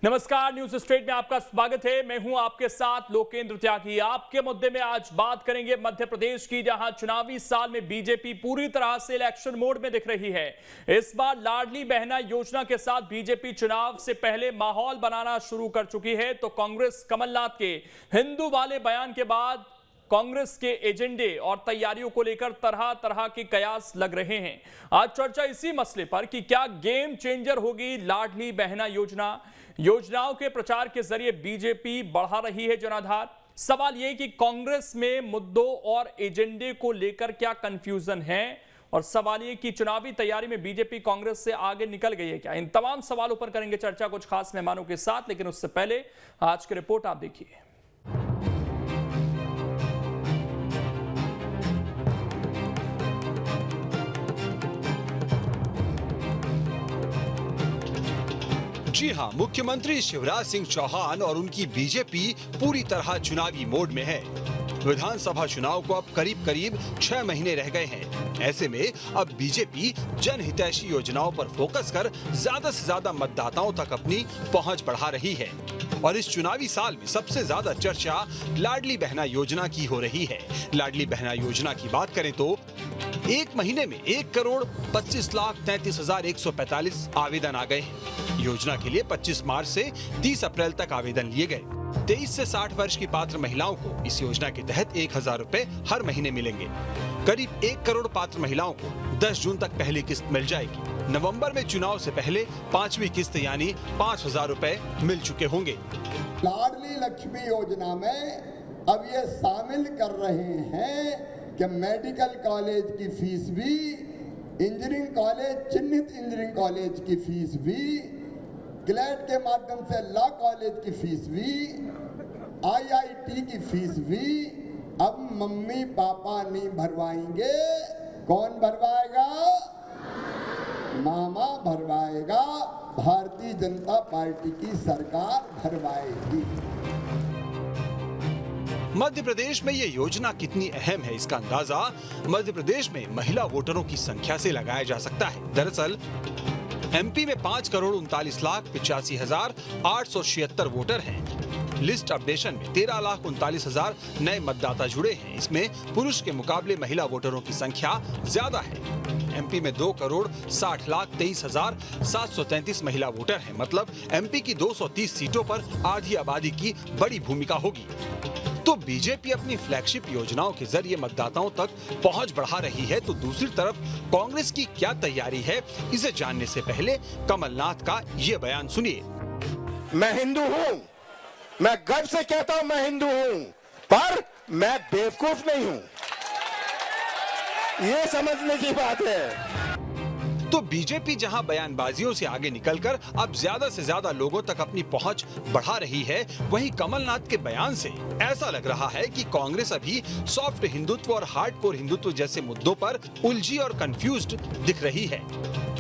नमस्कार, news straight में आपका स्वागत है। मैं हूं आपके साथ लोकेंद्र त्यागी। आपके मुद्दे में आज बात करेंगे मध्य प्रदेश की, जहां चुनावी साल में बीजेपी पूरी तरह से इलेक्शन मोड में दिख रही है। इस बार लाडली बहना योजना के साथ बीजेपी चुनाव से पहले माहौल बनाना शुरू कर चुकी है। तो कांग्रेस कमलनाथ के हिंदू वाले बयान के बाद कांग्रेस के एजेंडे और तैयारियों को लेकर तरह तरह के कयास लग रहे हैं। आज चर्चा इसी मसले पर कि क्या गेम चेंजर होगी लाडली बहना योजना। योजनाओं के प्रचार के जरिए बीजेपी बढ़ा रही है जनाधार। सवाल यह कि कांग्रेस में मुद्दों और एजेंडे को लेकर क्या कंफ्यूजन है, और सवाल यह कि चुनावी तैयारी में बीजेपी कांग्रेस से आगे निकल गई है क्या। इन तमाम सवालों पर करेंगे चर्चा कुछ खास मेहमानों के साथ, लेकिन उससे पहले आज की रिपोर्ट आप देखिए। जी हां, मुख्यमंत्री शिवराज सिंह चौहान और उनकी बीजेपी पूरी तरह चुनावी मोड में है। विधानसभा चुनाव को अब करीब 6 महीने रह गए हैं। ऐसे में अब बीजेपी जनहितैषी योजनाओं पर फोकस कर ज्यादा से ज्यादा मतदाताओं तक अपनी पहुंच बढ़ा रही है। और इस चुनावी साल में सबसे ज्यादा चर्चा लाडली बहना योजना की हो रही है। लाडली बहना योजना की बात करें तो एक महीने में 1,25,33,145 आवेदन आ गए हैं। योजना के लिए 25 मार्च से 30 अप्रैल तक आवेदन लिए गए। 23 से 60 वर्ष की पात्र महिलाओं को इस योजना के तहत 1,000 रुपए हर महीने मिलेंगे। करीब 1 करोड़ पात्र महिलाओं को 10 जून तक पहली किस्त मिल जाएगी। नवंबर में चुनाव से पहले 5वीं किस्त यानी 5,000 रुपए मिल चुके होंगे। लाडली लक्ष्मी योजना में अब ये शामिल कर रहे हैं कि मेडिकल कॉलेज की फीस भी, इंजीनियरिंग कॉलेज, चिन्हित इंजीनियरिंग कॉलेज की फीस भी, क्लेट के माध्यम से लॉ कॉलेज की फीस भी, IIT की फीस भी अब मम्मी पापा नहीं भरवाएंगे। कौन भरवाएगा? मामा भरवाएगा। भारतीय जनता पार्टी की सरकार भरवाएगी। मध्य प्रदेश में ये योजना कितनी अहम है, इसका अंदाजा मध्य प्रदेश में महिला वोटरों की संख्या से लगाया जा सकता है। दरअसल एमपी में 5,39,85,876 वोटर हैं। लिस्ट अपडेशन में 13,39,000 नए मतदाता जुड़े हैं। इसमें पुरुष के मुकाबले महिला वोटरों की संख्या ज्यादा है। एमपी में 2,60,23,733 महिला वोटर हैं। मतलब एमपी की 230 सीटों पर आधी आबादी की बड़ी भूमिका होगी। तो बीजेपी अपनी फ्लैगशिप योजनाओं के जरिए मतदाताओं तक पहुंच बढ़ा रही है, तो दूसरी तरफ कांग्रेस की क्या तैयारी है, इसे जानने से पहले कमलनाथ का ये बयान सुनिए। मैं हिंदू हूँ, मैं गर्व से कहता हूँ मैं हिंदू हूँ, पर मैं बेवकूफ नहीं हूँ, ये समझने की बात है। तो बीजेपी जहां बयानबाजियों से आगे निकलकर अब ज्यादा से ज्यादा लोगों तक अपनी पहुंच बढ़ा रही है, वहीं कमलनाथ के बयान से ऐसा लग रहा है कि कांग्रेस अभी सॉफ्ट हिंदुत्व और हार्डकोर हिंदुत्व जैसे मुद्दों पर उलझी और कंफ्यूज्ड दिख रही है।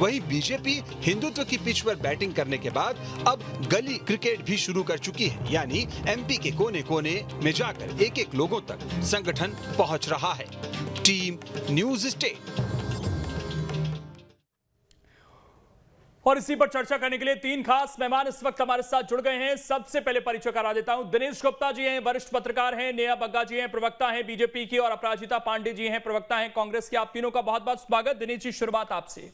वहीं बीजेपी हिंदुत्व की पिच पर बैटिंग करने के बाद अब गली क्रिकेट भी शुरू कर चुकी है, यानी एमपी के कोने कोने में जाकर एक एक लोगों तक संगठन पहुंच रहा है। Team news state. और इसी पर चर्चा करने के लिए 3 खास मेहमान इस वक्त हमारे साथ जुड़ गए हैं। सबसे पहले परिचय करा देता हूं। दिनेश गुप्ता जी हैं, वरिष्ठ पत्रकार हैं। नेहा बग्गा जी हैं, प्रवक्ता हैं बीजेपी की। और अपराजिता पांडे जी हैं, प्रवक्ता हैं कांग्रेस के। आप तीनों का बहुत बहुत स्वागत। दिनेश जी, शुरुआत आपसे।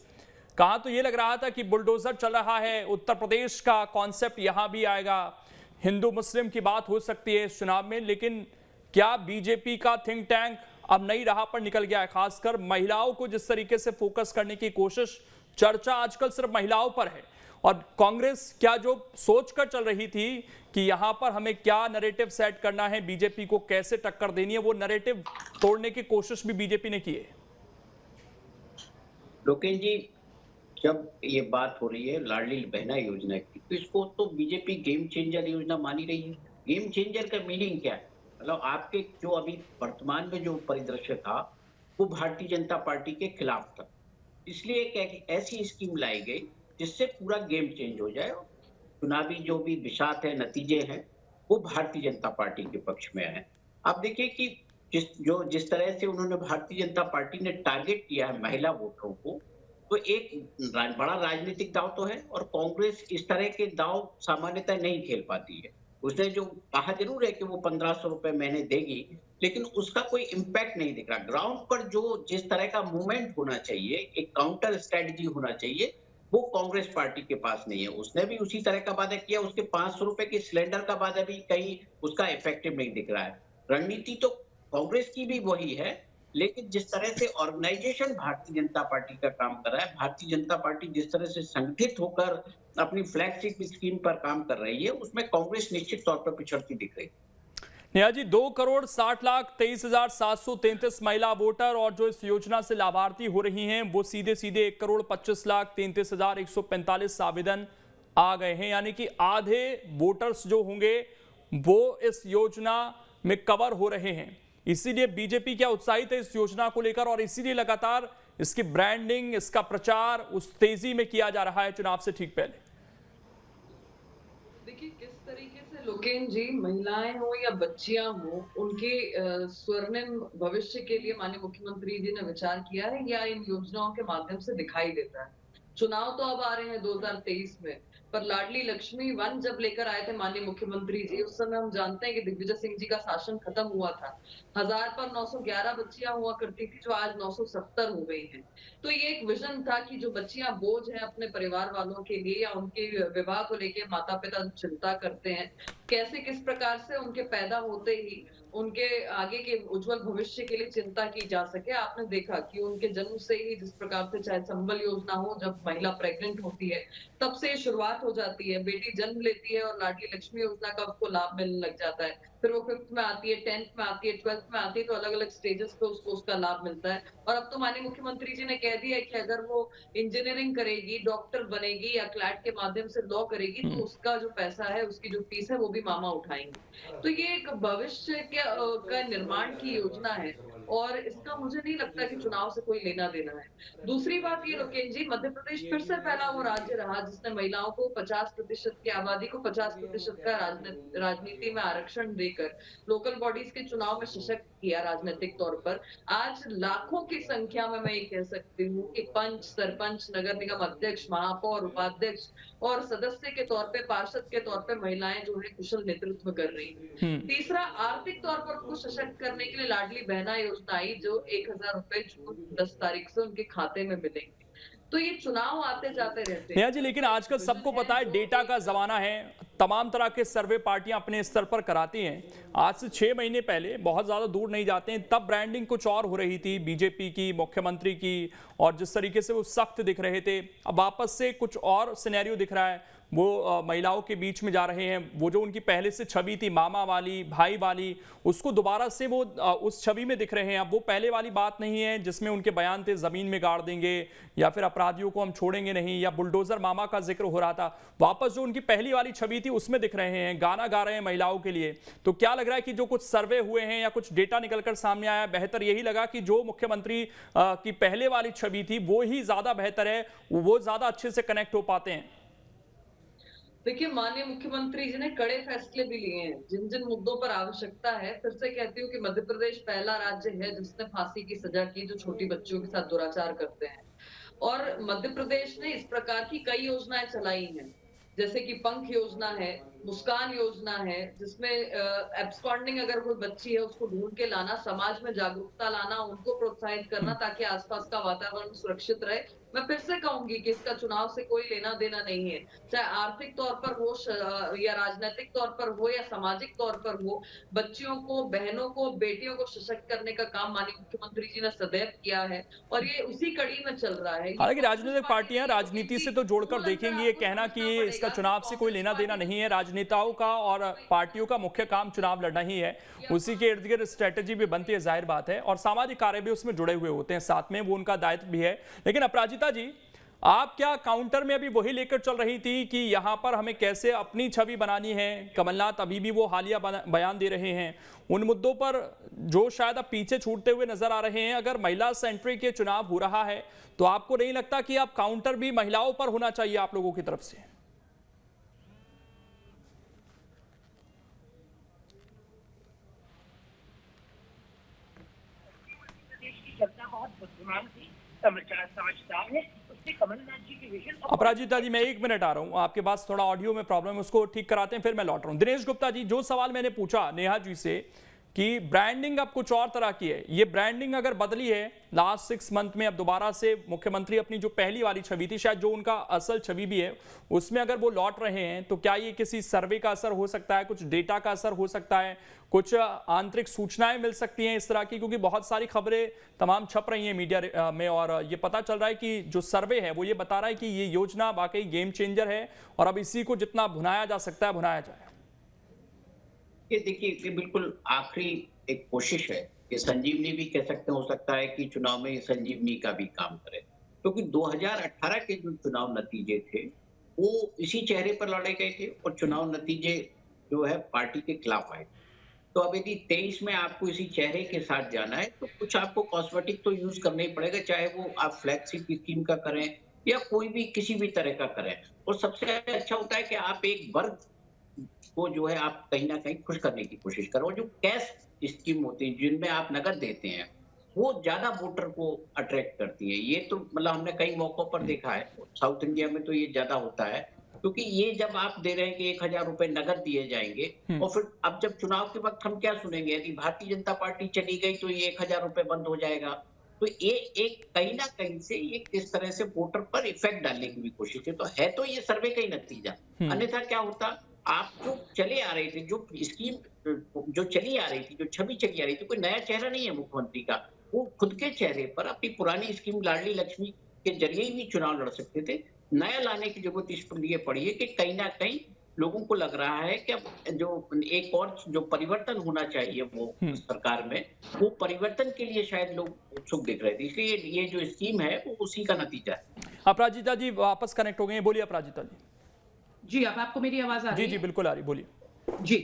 कहा तो ये लग रहा था कि बुलडोजर चल रहा है, उत्तर प्रदेश का कॉन्सेप्ट यहां भी आएगा, हिंदू मुस्लिम की बात हो सकती है इस चुनाव में, लेकिन क्या बीजेपी का थिंक टैंक अब नई राह पर निकल गया है? खासकर महिलाओं को जिस तरीके से फोकस करने की कोशिश, चर्चा आजकल सिर्फ महिलाओं पर है, और कांग्रेस क्या जो सोचकर चल रही थी कि यहां पर हमें क्या नैरेटिव सेट करना है, बीजेपी को कैसे टक्कर देनी है, वो नैरेटिव तोड़ने की कोशिश भी बीजेपी ने की है। लोकेश जी, जब ये बात हो रही है लाडली बहना योजना की, तो इसको तो बीजेपी गेम चेंजर योजना मानी रही है। गेम चेंजर का मीनिंग क्या है? मतलब आपके जो अभी वर्तमान में जो परिदृश्य था वो भारतीय जनता पार्टी के खिलाफ था, इसलिए एक ऐसी स्कीम लाई गई जिससे पूरा गेम चेंज हो जाए। चुनावी जो भी बिसात है, नतीजे हैं, वो भारतीय जनता पार्टी के पक्ष में है। आप देखिए कि जिस तरह से उन्होंने भारतीय जनता पार्टी ने टारगेट किया है महिला वोटरों को, तो एक बड़ा राजनीतिक दांव तो है, और कांग्रेस इस तरह के दांव सामान्यतः नहीं खेल पाती है। उसने जो कहा जरूर है कि वो 1500 रुपए महीने देगी, लेकिन उसका कोई इम्पैक्ट नहीं दिख रहा। ग्राउंड पर जो जिस तरह का मूवमेंट होना चाहिए, एक काउंटर स्ट्रेटजी होना चाहिए, वो कांग्रेस पार्टी के पास नहीं है। उसने भी उसी तरह का वादा किया, उसके 500 रुपए के सिलेंडर का वादा भी कहीं उसका इफेक्टिव नहीं दिख रहा है। रणनीति तो कांग्रेस की भी वही है, लेकिन जिस तरह से ऑर्गेनाइजेशन भारतीय जनता पार्टी का काम कर रहा है, भारतीय जनता पार्टी जिस तरह से संगठित होकर अपनी फ्लैगशिप स्कीम पर काम कर रही है, उसमें कांग्रेस निश्चित तौर पर पिछड़ती दिख रही है। नेहा जी, 2,60,23,733 महिला वोटर और जो इस योजना से लाभार्थी हो रही हैं वो सीधे सीधे 1,25,33,145 आवेदन आ गए हैं, यानी कि आधे वोटर्स जो होंगे वो इस योजना में कवर हो रहे हैं। इसीलिए बीजेपी क्या उत्साहित है इस योजना को लेकर और इसीलिए लगातार इसकी ब्रांडिंग, इसका प्रचार उस तेजी में किया जा रहा है चुनाव से ठीक पहले। देखिए किस तरीके से लोकेन जी, महिलाएं हो या बच्चियां हो, उनके स्वर्णिम भविष्य के लिए माननीय मुख्यमंत्री जी ने विचार किया है या इन योजनाओं के माध्यम से दिखाई देता है। चुनाव तो अब आ रहे हैं 2023 में, पर लाडली लक्ष्मी 1 जब लेकर आए थे माननीय मुख्यमंत्री जी, उस समय हम जानते हैं कि दिग्विजय सिंह जी का शासन खत्म हुआ था। 1000 पर 911 बच्चियां हुआ करती थी, जो आज 970 हो गई हैं। तो ये एक विजन था कि जो बच्चियां बोझ हैं अपने परिवार वालों के लिए या उनके विवाह को लेके माता पिता चिंता करते हैं, कैसे किस प्रकार से उनके पैदा होते ही उनके आगे के उज्जवल भविष्य के लिए चिंता की जा सके। आपने देखा कि उनके जन्म से ही जिस प्रकार से, चाहे संबल योजना हो, जब महिला प्रेग्नेंट होती है तब से शुरुआत हो जाती है, बेटी जन्म लेती है और लाडली लक्ष्मी योजना का उसको लाभ मिलने लग जाता है। फिर वो 5th में आती है, 10th में आती है, 12th में आती है, तो अलग अलग स्टेजेस पे उसको उसका लाभ मिलता है। और अब तो माननीय मुख्यमंत्री जी ने कह दिया है कि अगर वो इंजीनियरिंग करेगी, डॉक्टर बनेगी या क्लैट के माध्यम से लॉ करेगी, तो उसका जो पैसा है, उसकी जो फीस है, वो भी मामा उठाएंगे। तो ये एक भविष्य का निर्माण की योजना है और इसका मुझे नहीं लगता कि चुनाव से कोई लेना देना है। दूसरी बात ये लोकेन जी, मध्य प्रदेश फिर से पहला वो राज्य रहा जिसने महिलाओं को 50% की आबादी को 50% का राजनीति में आरक्षण देकर लोकल बॉडीज के चुनाव में सशक्त किया राजनीतिक तौर पर। आज लाखों की संख्या में मैं ये कह सकती हूँ कि पंच, सरपंच, नगर निगम अध्यक्ष, महापौर, उपाध्यक्ष और सदस्य के तौर पे, पार्षद के तौर पे महिलाएं जो है कुशल नेतृत्व कर रही हैं। तीसरा, आर्थिक तौर पर उनको सशक्त करने के लिए लाडली बहना योजना आई, जो 1000 रुपए जून 10 तारीख से उनके खाते में मिलेंगे। तो ये चुनाव आते जाते रहते हैं। नेहा जी, लेकिन आजकल सबको पता है डेटा का जमाना है, तमाम तरह के सर्वे पार्टियां अपने स्तर पर कराती हैं। आज से 6 महीने पहले, बहुत ज्यादा दूर नहीं जाते हैं, तब ब्रांडिंग कुछ और हो रही थी बीजेपी की, मुख्यमंत्री की, और जिस तरीके से वो सख्त दिख रहे थे, अब वापस से कुछ और सिनेरियो दिख रहा है। वो महिलाओं के बीच में जा रहे हैं, वो जो उनकी पहले से छवि थी मामा वाली, भाई वाली, उसको दोबारा से वो उस छवि में दिख रहे हैं। अब वो पहले वाली बात नहीं है जिसमें उनके बयान थे जमीन में गाड़ देंगे या फिर अपराधियों को हम छोड़ेंगे नहीं, या बुलडोजर मामा का जिक्र हो रहा था। वापस जो उनकी पहली वाली छवि थी उसमें दिख रहे हैं, गाना गा रहे हैं महिलाओं के लिए। तो क्या लग रहा है कि जो कुछ सर्वे हुए हैं या कुछ डेटा निकलकर सामने आया, बेहतर यही लगा कि जो मुख्यमंत्री की पहले वाली छवि थी वो ही ज्यादा बेहतर है, वो ज्यादा अच्छे से कनेक्ट हो पाते हैं? देखिए, माननीय मुख्यमंत्री जी ने कड़े फैसले भी लिए हैं जिन जिन मुद्दों पर आवश्यकता है। फिर से कहती हूँ कि मध्य प्रदेश पहला राज्य है जिसने फांसी की सजा की जो छोटी बच्चियों के साथ दुराचार करते हैं, और मध्य प्रदेश ने इस प्रकार की कई योजनाएं चलाई हैं, जैसे कि पंख योजना है, मुस्कान योजना है, जिसमें एब्सकॉन्डिंग अगर कोई बच्ची है उसको ढूंढ के लाना, समाज में जागरूकता लाना, उनको प्रोत्साहित करना ताकि आसपास का वातावरण सुरक्षित रहे। मैं फिर से कहूंगी कि इसका चुनाव से कोई लेना देना नहीं है, चाहे आर्थिक तौर पर हो या राजनीतिक तौर पर हो या सामाजिक तौर पर हो। बच्चियों को, बहनों को, बेटियों को सशक्त करने का काम माननीय मुख्यमंत्री जी ने सदैव किया है और ये उसी कड़ी में चल रहा है। हालांकि राजनीतिक पार्टियां राजनीति से तो जोड़कर देखेंगी, ये कहना कि इसका चुनाव से कोई लेना देना नहीं है। राजनेताओं का और पार्टियों का मुख्य काम चुनाव लड़ना ही है, उसी के इर्द गिर्द स्ट्रेटेजी भी बनती है, जाहिर बात है, और सामाजिक कार्य भी उसमें जुड़े हुए होते हैं साथ में, वो उनका दायित्व भी है। लेकिन अपराजिता जी, आप क्या काउंटर में अभी वही लेकर चल रही थी कि यहां पर हमें कैसे अपनी छवि बनानी है? कमलनाथ अभी भी वो हालिया बयान दे रहे हैं उन मुद्दों पर जो शायद अब पीछे छूटते हुए नजर आ रहे हैं। अगर महिला सेंट्रिक के चुनाव हो रहा है तो आपको नहीं लगता कि अब काउंटर भी महिलाओं पर होना चाहिए आप लोगों की तरफ से? जनता बहुत बुद्धिमान थी, समझदार है, कमलनाथ जी की विजन। अपराजिता जी, मैं 1 मिनट आ रहा हूं, आपके पास थोड़ा ऑडियो में प्रॉब्लम है, उसको ठीक कराते हैं, फिर मैं लौट रहा हूं। दिनेश गुप्ता जी, जो सवाल मैंने पूछा नेहा जी से कि ब्रांडिंग अब कुछ और तरह की है, ये ब्रांडिंग अगर बदली है लास्ट 6 मंथ में, अब दोबारा से मुख्यमंत्री अपनी जो पहली वाली छवि थी, शायद जो उनका असल छवि भी है, उसमें अगर वो लौट रहे हैं, तो क्या ये किसी सर्वे का असर हो सकता है, कुछ डेटा का असर हो सकता है, कुछ आंतरिक सूचनाएं मिल सकती हैं इस तरह की? क्योंकि बहुत सारी खबरें तमाम छप रही हैं मीडिया में और ये पता चल रहा है कि जो सर्वे है वो ये बता रहा है कि ये योजना वाकई गेम चेंजर है और अब इसी को जितना भुनाया जा सकता है भुनाया जाए। ये देखिए, ये बिल्कुल आखिरी एक कोशिश है कि संजीवनी भी कह सकते हैं, हो सकता है कि चुनाव में संजीवनी का भी काम करे, क्योंकि 2018 के जो चुनाव नतीजे थे वो इसी चेहरे पर लड़े गए थे और चुनाव नतीजे जो है पार्टी के खिलाफ आए। तो अब यदि 23 में आपको इसी चेहरे के साथ जाना है तो कुछ आपको कॉस्मेटिक तो यूज करना ही पड़ेगा, चाहे वो आप फ्लैगशिप स्कीम का करें या कोई भी किसी भी तरह का करें। और सबसे अच्छा होता है कि आप एक वर्ग को जो है आप कहीं ना कहीं खुश करने की कोशिश करो। जो कैश स्कीम होती है जिनमें आप नगद देते हैं वो ज्यादा वोटर को अट्रैक्ट करती है। ये तो मतलब हमने कई मौकों पर देखा है, साउथ इंडिया में तो ये ज्यादा होता है, क्योंकि ये जब आप दे रहे हैं कि 1000 रुपए नगद दिए जाएंगे और फिर अब जब चुनाव के वक्त हम क्या सुनेंगे, यदि भारतीय जनता पार्टी चली गई तो ये 1000 रुपए बंद हो जाएगा। तो ये एक कहीं ना कहीं से ये किस तरह से वोटर पर इफेक्ट डालने की भी कोशिश है तो ये सर्वे का ही नतीजा। अन्यथा क्या होता, आप जो चले आ रहे थे, जो स्कीम जो चली आ रही थी, जो छवि चली आ रही थी, कोई नया चेहरा नहीं है मुख्यमंत्री का, वो खुद के चेहरे पर अपनी पुरानी स्कीम लाडली लक्ष्मी के जरिए ही भी चुनाव लड़ सकते थे। नया लाने की जरूरत इसलिए पड़ी है कि कहीं ना कहीं लोगों को लग रहा है कि अब जो एक और जो परिवर्तन होना चाहिए वो सरकार में, वो परिवर्तन के लिए शायद लोग उत्सुक दिख रहे थे, इसलिए ये जो स्कीम है वो उसी का नतीजा है। अपराजिता जी वापस कनेक्ट हो गए, बोलिए अपराजिता जी। जी, अब आपको मेरी आवाज आ रही है? जी बिल्कुल आ रही, बोलिए। जी,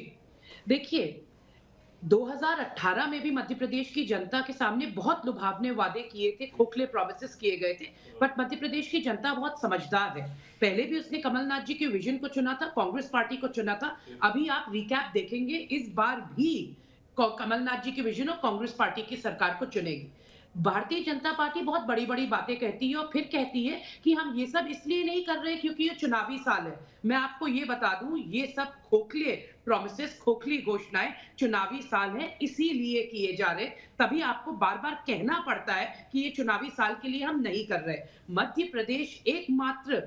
देखिए 2018 में भी मध्य प्रदेश की जनता के सामने बहुत लुभावने वादे किए थे, खोखले प्रॉमिसेस किए गए थे, बट मध्य प्रदेश की जनता बहुत समझदार है। पहले भी उसने कमलनाथ जी के विजन को चुना था, कांग्रेस पार्टी को चुना था। अभी आप रिकैप देखेंगे, इस बार भी कमलनाथ जी के विजन और कांग्रेस पार्टी की सरकार को चुनेगी। भारतीय जनता पार्टी बहुत बड़ी बड़ी बातें कहती है और फिर कहती है कि हम ये सब इसलिए नहीं कर रहे क्योंकि ये चुनावी साल है। मैं आपको ये बता दूं, ये सब खोखले प्रॉमिसेस, खोखली घोषणाएं चुनावी साल है इसीलिए किए जा रहे, तभी आपको बार बार कहना पड़ता है कि ये चुनावी साल के लिए हम नहीं कर रहे। मध्य प्रदेश एकमात्र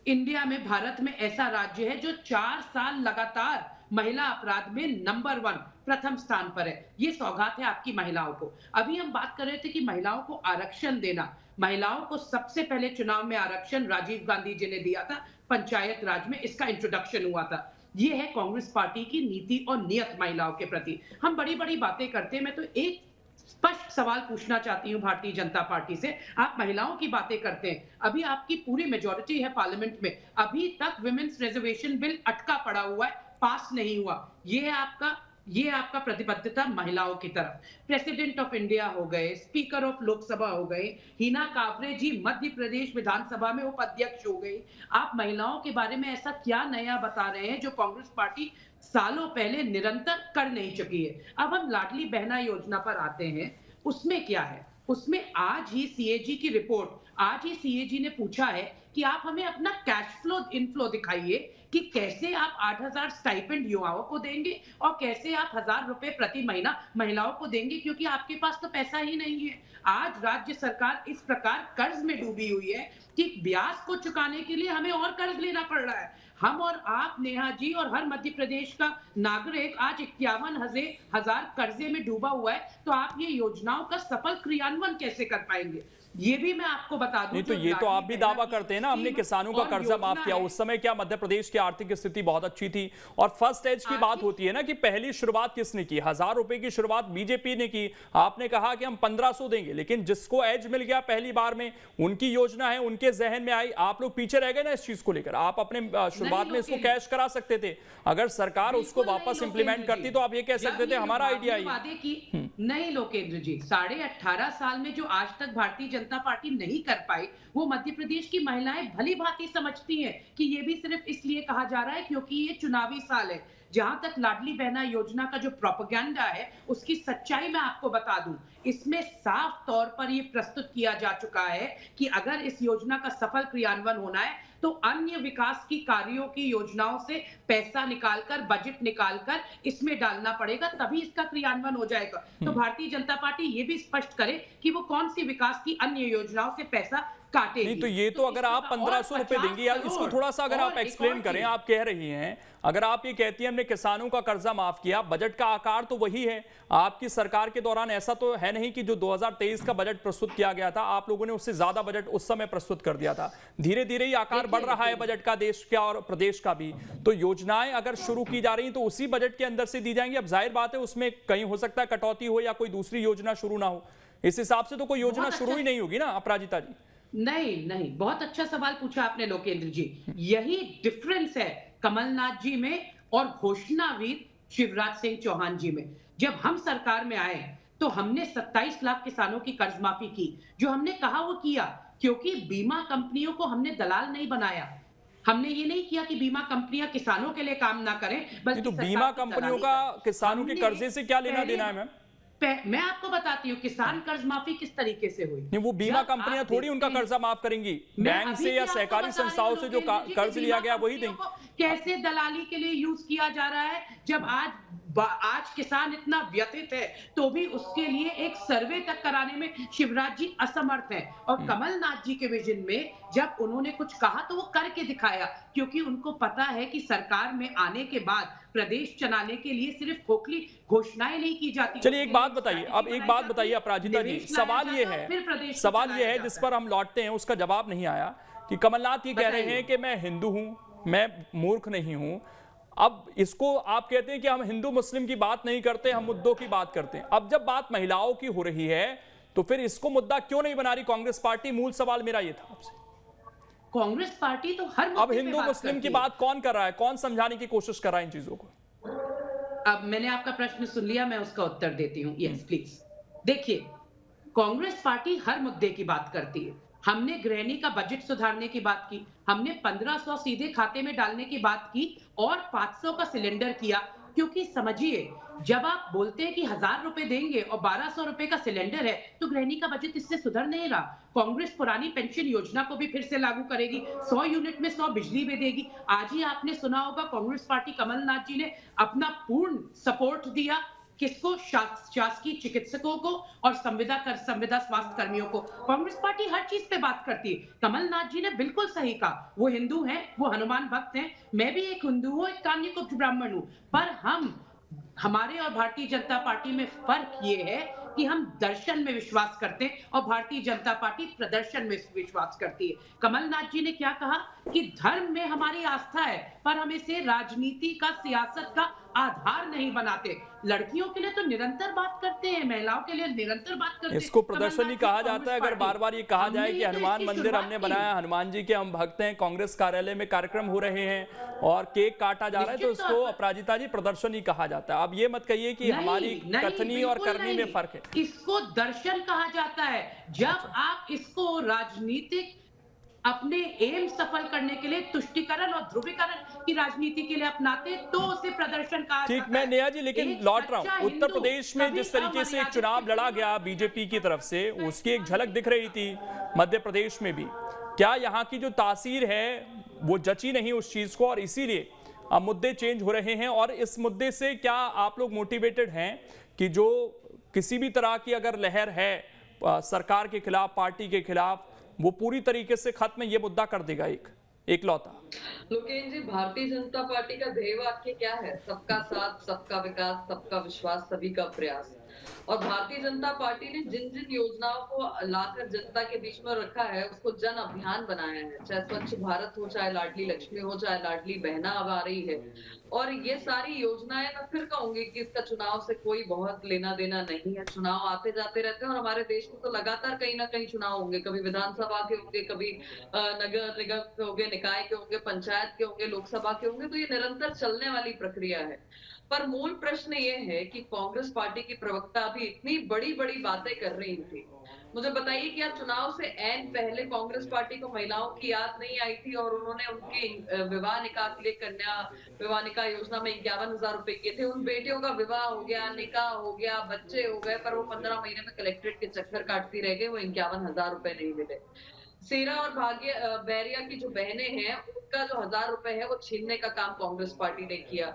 इंडिया में, भारत में ऐसा राज्य है जो 4 साल लगातार महिला अपराध में नंबर 1 प्रथम स्थान पर है। ये सौगात है आपकी महिलाओं को। अभी हम बात कर रहे थे कि महिलाओं को आरक्षण देना, महिलाओं को सबसे पहले चुनाव में आरक्षण राजीव गांधी जी ने दिया था, पंचायत राज में इसका इंट्रोडक्शन हुआ था। ये है कांग्रेस पार्टी की नीति और नियत महिलाओं के प्रति। हम बड़ी बड़ी बातें करते हैं, मैं तो एक स्पष्ट सवाल पूछना चाहती हूं भारतीय जनता पार्टी से। आप महिलाओं की बातें करते हैं, अभी आपकी पूरी मेजॉरिटी है पार्लियामेंट में, अभी तक विमेन्स रिजर्वेशन बिल अटका पड़ा हुआ है, पास नहीं हुआ। ये आपका प्रतिबद्धता महिलाओं की तरफ। प्रेसिडेंट ऑफ इंडिया हो गए, स्पीकर ऑफ लोकसभा हो गए, हिना कांवरे जी मध्य प्रदेश विधानसभा में उपाध्यक्ष हो गई। आप महिलाओं के बारे में ऐसा क्या नया बता रहे हैं जो कांग्रेस पार्टी सालों पहले निरंतर कर नहीं चुकी है? अब हम लाडली बहना योजना पर आते हैं, उसमें क्या है? उसमें आज ही सीएजी की रिपोर्ट, आज ही सीएजी ने पूछा है कि आप हमें अपना कैश फ्लो इनफ्लो दिखाइए कि कैसे आप 8000 स्टाइपेंड युवाओं को देंगे और कैसे आप 1000 रुपए प्रति महीना महिलाओं को देंगे, क्योंकि आपके पास तो पैसा ही नहीं है। आज राज्य सरकार इस प्रकार कर्ज में डूबी हुई है कि ब्याज को चुकाने के लिए हमें और कर्ज लेना पड़ रहा है। हम और आप नेहा जी और हर मध्य प्रदेश का नागरिक आज 51,000 कर्जे में डूबा हुआ है, तो आप ये योजनाओं का सफल क्रियान्वयन कैसे कर पाएंगे? ये भी मैं आपको बता दूं। नहीं तो ये तो आप भी दावा करते हैं ना, हमने किसानों का कर्जा माफ किया। उस समय क्या मध्य प्रदेश की आर्थिक स्थिति बहुत अच्छी थी? और फर्स्ट एज की बात होती है ना कि पहली शुरुआत किसने की? 1000 रुपए की शुरुआत बीजेपी ने की। आपने कहा कि हम 1500 देंगे, लेकिन जिसको एज मिल गया पहली बार में, उनकी योजना है, उनके जहन में आई, आप लोग पीछे रह गए ना इस चीज को लेकर। आप अपने शुरुआत में इसको कैश करा सकते थे, अगर सरकार उसको वापस इंप्लीमेंट करती तो आप ये कह सकते थे हमारा आइडिया है। नहीं लोकेंद्र जी, 18.5 साल में जो आज तक भारतीय जनता पार्टी नहीं कर पाई, वो मध्य प्रदेश की महिलाएं भली भांति समझती हैं कि ये भी सिर्फ इसलिए कहा जा रहा है क्योंकि ये चुनावी साल है। जहां तक लाडली बहना योजना का जो प्रोपेगेंडा है, उसकी सच्चाई मैं आपको बता दूं, इसमें साफ तौर पर ये प्रस्तुत किया जा चुका है कि अगर इस योजना का सफल क्रियान्वयन होना है तो अन्य विकास की कार्यों की योजनाओं से पैसा निकालकर, बजट निकालकर इसमें डालना पड़ेगा, तभी इसका क्रियान्वयन हो जाएगा। तो भारतीय जनता पार्टी ये भी स्पष्ट करे कि वो कौन सी विकास की अन्य योजनाओं से पैसा काटेगी। नहीं तो ये तो अगर आप 1500 रुपए देंगे, यार इसको थोड़ा सा अगर आप एक्सप्लेन करें। आप कह रही हैं, अगर आप ये कहती हैं हमने किसानों का कर्जा माफ किया, बजट का आकार तो वही है। आपकी सरकार के दौरान ऐसा तो है नहीं कि जो 2023 का बजट प्रस्तुत किया गया था, आप लोगों ने उससे ज्यादा बजट उस समय प्रस्तुत कर दिया था। धीरे धीरे ही आकार बढ़ रहा है बजट का, देश का और प्रदेश का भी। तो योजनाएं अगर शुरू की जा रही तो उसी बजट के अंदर से दी जाएंगी। अब जाहिर बात है उसमें कहीं हो सकता है कटौती हो या कोई दूसरी योजना शुरू ना हो। इस हिसाब से तो कोई योजना शुरू ही नहीं होगी ना अपराजिता जी। नहीं, बहुत अच्छा सवाल पूछा आपने लोकेंद्र जी। यही डिफरेंस है कमलनाथ जी में और घोषणावीर शिवराज सिंह चौहान जी में। जब हम सरकार में आए तो हमने 27 लाख किसानों की कर्ज माफी की। जो हमने कहा वो किया, क्योंकि बीमा कंपनियों को हमने दलाल नहीं बनाया। हमने ये नहीं किया कि बीमा कंपनियां किसानों के लिए काम ना करें, बल्कि तो बीमा कंपनियों का किसानों के कर्जे से क्या लेना देना है मैम? मैं आपको बताती हूँ किसान कर्ज माफी किस तरीके से हुई। नहीं, वो बीमा कंपनियां थोड़ी उनका कर्जा माफ करेंगी, बैंक से या सहकारी संस्थाओं से जो कर्ज लिया गया वही देंगे। कैसे दलाली के लिए यूज किया जा रहा है, जब आज किसान इतना व्यथित है तो भी उसके लिए एक सर्वे तक कराने में शिवराज जी असमर्थ हैं। और कमलनाथ जी के विजन में जब उन्होंने कुछ कहा तो वो करके दिखाया, क्योंकि उनको पता है कि सरकार में आने के बाद प्रदेश चलाने के लिए सिर्फ खोखली घोषणाएं नहीं की जाती। चलिए एक बात बताइए, अब एक बात बताइए अपराजिता जी, सवाल ये है जिस पर हम लौटते हैं, उसका जवाब नहीं आया कि कमलनाथ ये कह रहे हैं कि मैं हिंदू हूं, मैं मूर्ख नहीं हूं। अब इसको आप कहते हैं कि हम हिंदू मुस्लिम की बात नहीं करते, हम मुद्दों की बात करते हैं। अब जब बात महिलाओं की हो रही है तो फिर इसको मुद्दा क्यों नहीं बना रही कांग्रेस पार्टी? मूल सवाल मेरा ये था आपसे। कांग्रेस पार्टी तो हर अब हिंदू मुस्लिम की बात कौन कर रहा है, कौन समझाने की कोशिश कर रहा है इन चीजों को? अब मैंने आपका प्रश्न सुन लिया, मैं उसका उत्तर देती हूँ। Yes please. देखिए, कांग्रेस पार्टी हर मुद्दे की बात करती है। हमने गृहिणी का बजट सुधारने की बात की, हमने 1500 सीधे खाते में डालने की बात की और 500 का सिलेंडर किया। क्योंकि समझिए, जब आप बोलते हैं कि 1000 रुपए देंगे और 1200 रुपए का सिलेंडर है तो गृहिणी का बजट इससे सुधर नहीं रहा। कांग्रेस पुरानी पेंशन योजना को भी फिर से लागू करेगी, 100 यूनिट में 100 बिजली भी देगी। आज ही आपने सुना होगा कांग्रेस पार्टी कमलनाथ जी ने अपना पूर्ण सपोर्ट दिया किसको? शासकीय चिकित्सकों को और संविदा स्वास्थ्य कर्मियों को। कांग्रेस पार्टी हर चीज पे बात करती है। कमलनाथ जी ने बिल्कुल सही कहा, वो हिंदू हैं, वो हनुमान भक्त हैं, मैं भी एक हिंदू हूँ, एक कान्यकुब्ज ब्राह्मण हूँ। पर हमारे और भारतीय जनता पार्टी में फर्क ये है कि हम दर्शन में विश्वास करते हैं और भारतीय जनता पार्टी प्रदर्शन में विश्वास करती है। कमलनाथ जी ने क्या कहा कि धर्म में हमारी आस्था है, पर हम इसे राजनीति का, सियासत का आधार नहीं बनाते। लड़कियों के लिए तो निरंतर बात करते हैं, महिलाओं के लिए निरंतर बात करते हैं। इसको प्रदर्शन ही कहा जाता है। अगर बार बार ये कहा जाए कि हनुमान मंदिर हमने बनाया, हनुमान जी के हम भक्त हैं, कांग्रेस कार्यालय में कार्यक्रम हो रहे हैं और केक काटा जा रहा है, तो इसको अपराजिता जी प्रदर्शन ही कहा जाता है। अब ये मत कहिए कि हमारी कथनी और करनी में फर्क है। इसको दर्शन कहा जाता है। जब आप इसको राजनीतिक अपने एम सफल करने के लिए, तुष्टीकरण और ध्रुवीकरण की राजनीति के लिए अपनाते तो उसे प्रदर्शन कहा जाता है। ठीक, मैं नेहा जी लेकिन लौट रहा हूं, उत्तर प्रदेश में जिस तरीके से एक चुनाव लड़ा गया बीजेपी की तरफ से, उसकी एक झलक दिख रही थी मध्य प्रदेश में भी। क्या यहाँ की जो तासीर है वो जची नहीं उस चीज को, और इसीलिए अब मुद्दे चेंज हो रहे हैं? और इस मुद्दे से क्या आप लोग मोटिवेटेड हैं कि जो किसी भी तरह की अगर लहर है सरकार के खिलाफ, पार्टी के खिलाफ, वो पूरी तरीके से खत्म ये मुद्दा कर देगा एक लौता? लोकेन जी, भारतीय जनता पार्टी का ध्येय वाक्य क्या है? सबका साथ, सबका विकास, सबका विश्वास, सभी का प्रयास। और भारतीय जनता पार्टी ने जिन जिन योजनाओं को लाकर जनता के बीच में रखा है उसको जन अभियान बनाया है। चाहे स्वच्छ भारत हो, चाहे लाडली लक्ष्मी हो, चाहे लाडली बहना अब आ रही है। और ये सारी योजनाएं, मैं फिर कहूंगी कि इसका चुनाव से कोई बहुत लेना देना नहीं है। चुनाव आते जाते रहते हैं और हमारे देश में तो लगातार कहीं ना कहीं चुनाव होंगे। कभी विधानसभा के होंगे, कभी नगर निगम के होंगे, निकाय के होंगे, पंचायत के होंगे, लोकसभा के होंगे। तो ये निरंतर चलने वाली प्रक्रिया है। पर मूल प्रश्न ये है कि कांग्रेस पार्टी की प्रवक्ता प्रवक्ता अभी इतनी बड़ी बड़ी बातें कर रही थी। मुझे बताइए क्या चुनाव से ऐन पहले कांग्रेस पार्टी को महिलाओं की याद नहीं आई थी और उन्होंने उनके विवाह निकाह के लिए कन्या विवाह निकाह योजना में 51,000 रुपए किए थे। उन बेटियों का विवाह हो गया, निकाह हो गया, बच्चे हो गए, पर वो 15 महीने में कलेक्ट्रेट के चक्कर काटती रह गई, वो 51,000 रुपए नहीं मिले। सेरा और भाग्य बैरिया की जो बहनें हैं उनका जो 1,000 रुपए है वो छीनने का काम कांग्रेस पार्टी ने किया।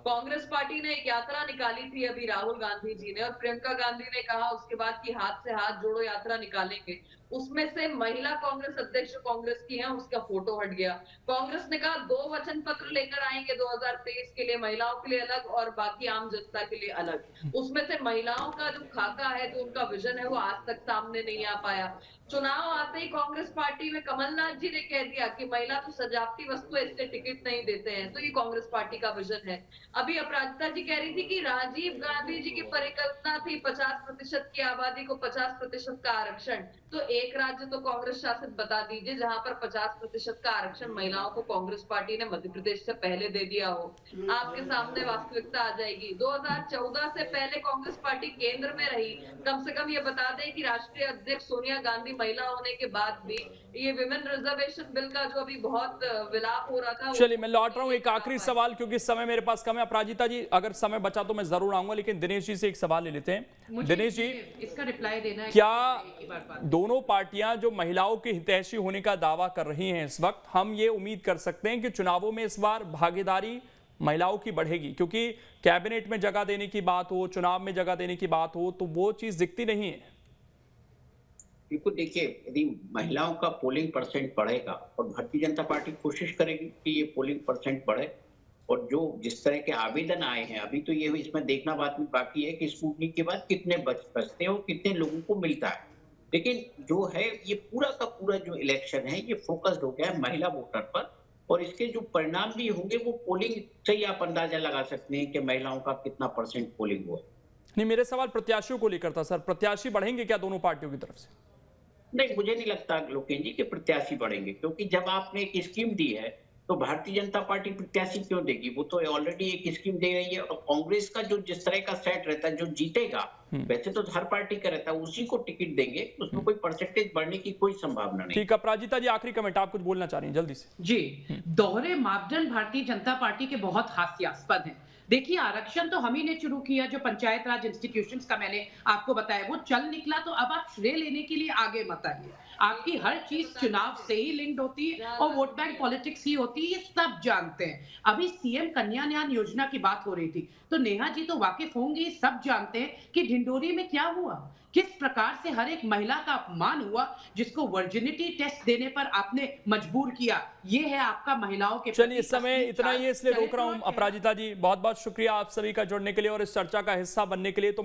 कांग्रेस पार्टी ने एक यात्रा निकाली थी अभी राहुल गांधी जी ने, और प्रियंका गांधी ने कहा उसके बाद कि हाथ से हाथ जोड़ो यात्रा निकालेंगे। उसमें से महिला कांग्रेस अध्यक्ष कांग्रेस की है उसका फोटो हट गया। कांग्रेस ने कहा 2 वचन पत्र लेकर आएंगे 2023 के लिए, महिलाओं के लिए अलग और बाकी आम जनता के लिए अलग। उसमें से महिलाओं का जो खाका है, जो उनका विजन है, वो आज तक सामने नहीं आ पाया। चुनाव आते ही कांग्रेस पार्टी में कमलनाथ जी ने कह दिया कि महिला तो सजावटी वस्तु है, इससे टिकट नहीं देते हैं, तो ये कांग्रेस पार्टी का विजन है। अभी अपराजिता जी कह रही थी कि राजीव गांधी जी की परिकल्पना थी 50% की आबादी को 50% का आरक्षण, तो एक राज्य तो कांग्रेस शासित बता दीजिए जहां पर 50% का आरक्षण महिलाओं को कांग्रेस पार्टी ने मध्य प्रदेश से पहले दे दिया हो। आपके सामने वास्तविकता आ जाएगी। 2014 से पहले कांग्रेस पार्टी केंद्र में रही। कम से कम ये बता दें कि राष्ट्रीय अध्यक्ष सोनिया गांधी महिला होने के बाद भी ये विमेन रिजर्वेशन बिल का जो अभी बहुत विलाप हो रहा था। चलिए, मैं लौट रहा हूं एक आखिरी सवाल, क्योंकि समय मेरे पास कम है। अपराजिता जी, अगर समय बचा तो मैं जरूर आऊंगा, लेकिन दिनेश जी से एक सवाल ले लेते हैं। दिनेश जी, इसका रिप्लाई देना है। क्या दोनों पार्टियां जो महिलाओं के हितैषी होने का दावा कर रही हैं इस वक्त, हम ये उम्मीद कर सकते हैं कि चुनावों में इस बार भागीदारी महिलाओं की बढ़ेगी? क्योंकि कैबिनेट में जगह देने की बात हो, चुनाव में जगह देने की बात हो, तो वो चीज दिखती नहीं है। बिल्कुल, देखिए, यदि महिलाओं का पोलिंग परसेंट बढ़ेगा और भारतीय जनता पार्टी कोशिश करेगी कि ये पोलिंग परसेंट बढ़े, और जो जिस तरह के आवेदन आए हैं, अभी तो ये इसमें देखना बाकी है कि स्क्रूटनी के बाद कितने बचते हैं और कितने लोगों को मिलता है। लेकिन जो है ये पूरा का पूरा जो इलेक्शन है ये फोकस्ड हो गया है महिला वोटर पर, और इसके जो परिणाम भी होंगे वो पोलिंग से ही आप अंदाजा लगा सकते हैं कि महिलाओं का कितना परसेंट पोलिंग हुआ। नहीं, मेरे सवाल प्रत्याशियों को लेकर था सर। प्रत्याशी बढ़ेंगे क्या दोनों पार्टियों की तरफ से? नहीं, मुझे नहीं लगता लोकेश जी के प्रत्याशी बढ़ेंगे, क्योंकि जब आपने एक स्कीम दी है तो भारतीय जनता पार्टी प्रत्याशी क्यों देगी? वो तो ऑलरेडी एक स्कीम दे रही है, और कांग्रेस का जो जिस तरह का सेट रहता है, जो जीतेगा वैसे तो हर पार्टी का रहता है, उसी को टिकट देंगे, उसमें कोई परसेंटेज बढ़ने की कोई संभावना नहीं। ठीक है, अपराजिता जी आखिरी कमेंट, आप कुछ बोलना चाह रही हैं जल्दी से। जी, दोहरे मापदंड भारतीय जनता पार्टी के बहुत हास्यास्पद हैं। देखिए, आरक्षण तो हम ही ने शुरू किया, जो पंचायत राज इंस्टीट्यूशंस का मैंने आपको बताया वो चल निकला, तो अब आप श्रेय लेने के लिए आगे मत आइए। आपकी हर चीज चुनाव से ही लिंक्ड होती है और वोट बैंक पॉलिटिक्स ही होती है, ये सब जानते हैं। अभी सीएम कन्यादान योजना की बात हो रही थी, तो नेहा जी तो वाकिफ होंगी, सब जानते हैं कि ढिंडोरी में क्या हुआ, किस प्रकार से हर एक महिला का अपमान हुआ जिसको वर्जिनिटी टेस्ट देने पर आपने मजबूर किया। ये है आपका महिलाओं के। चलिए, इस समय इतना ही है, इसलिए रोक रहा हूं। अपराजिता जी, बहुत बहुत शुक्रिया आप सभी का जुड़ने के लिए और इस चर्चा का हिस्सा बनने के लिए। तो